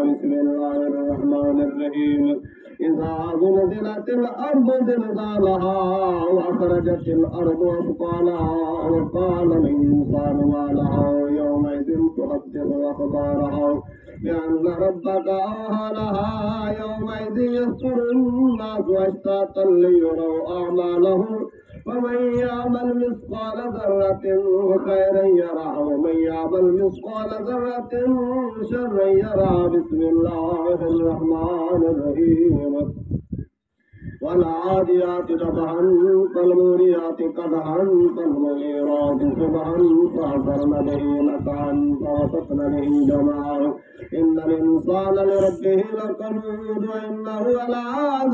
بسم الله الرحمن الرحيم إذا زلزلت الأرض زلزالها وأخرجت الأرض أثقالها وقال الإنسان ما لها يومئذ تحدث أخبارها بأن ربك أوحى لها يومئذ يصدر الناس أشتاتا ليروا أعمالهم فمن يعمل مثقال ذرة خيرا يره ومن يعمل مثقال ذرة شرا يره بسم الله الرحمن الرحيم والعاديات ضبحا فالموريات قدحا فالمغيرات صبحا فأثرن به نقعا فوسطن به جمعا إن الإنسان لربه لكنود وإنه على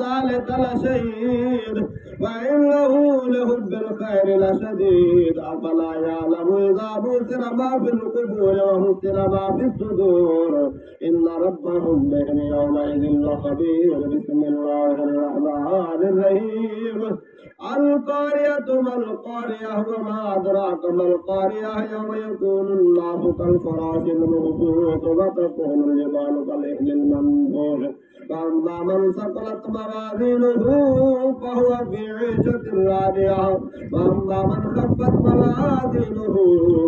ذلك لشهيد وإنه لحب الخير لشديد أفلا يعلم إذا بشر ما في القبور وحصل ما في الصدور إن ربهم بهم يومئذ لخبير بسم الله الرحمن الرحيم القارية ما القارية وما أدراك ما القارية يوم يكون الناس كالفراش المبثوث وتكون الجبال كالعهن المنفوش فأما من ثقلت موازينه فهو في عيشة راضية وأما من خفت موازينه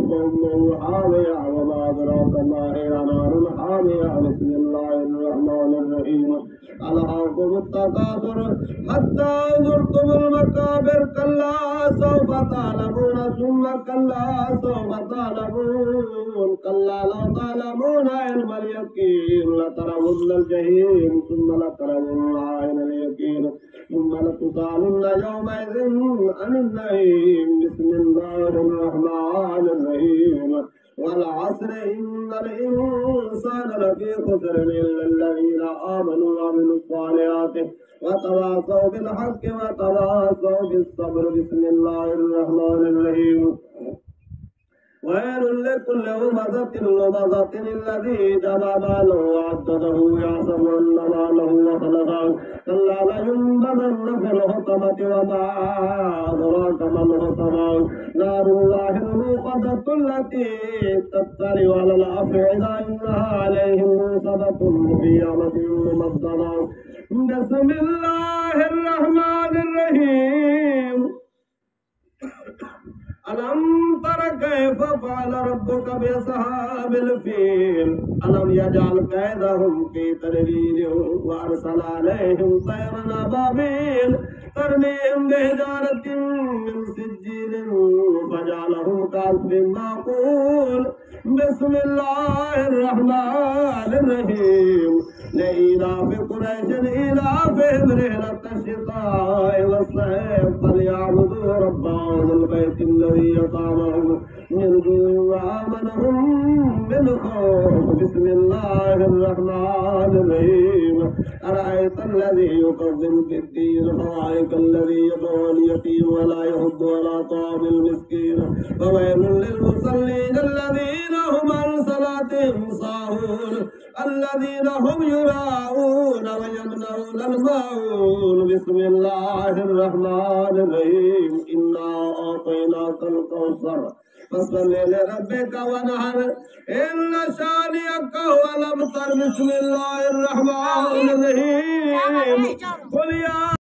فأمه حاوية وما أدراك ما هي نار حامية بسم الله الرحمن الرحيم ألهاكم التكاثر حتى زرتم المقابر كلا سوف تعلمون ثم كلا سوف تعلمون كلا لو تعلمون علم اليقين لترون الجحيم ثم لترون عين اليقين ثم لتسألن يومئذ عن النعيم بسم الله الرحمن الرحيم والعصر إن الإنسان لفي خسر إلا الذين آمنوا وعملوا الصالحات وتواصوا بالحق وتواصوا بالصبر بسم الله الرحمن الرحيم ويل لكل همزة لمزة الذي جمع ماله وعدده يحسب أن ماله أخلده كلا لينبذن في الحطمة وما أدراك ما الحطمة نار الله الموقدة التي تطلع على الأفئدة إنها عليهم موصدة في يوم ممددة بسم الله الرحمن الرحيم ألم تر كيف فعل ربك بأصحاب الفيل ألم يجعل كيدهم في تدليل وأرسل عليهم طيرا أبابيل ترميهم بحجارة من سجيل فجعلهم كعصف معقول بسم الله الرحمن الرحيم لإيلاف قريش إيلافهم رحلة الشتاء والصيف فليعبدوا رب هذا البيت الذي أطعمهم من جوع وآمنهم من خوف بسم الله الرحمن الرحيم أرأيت الذي يكذب بالدين فذلك الذي يدعو اليتيم ولا يحض على طعام المسكين فويل للمصلين الذين هم عن صلاتهم ساهون الذين هم يراءون ويمنعون الماعون بسم الله الرحمن الرحيم إنا أعطيناك الكوثر فصل لربك وانحر إن شانئك هو الأبتر بسم الله الرحمن الرحيم قل يا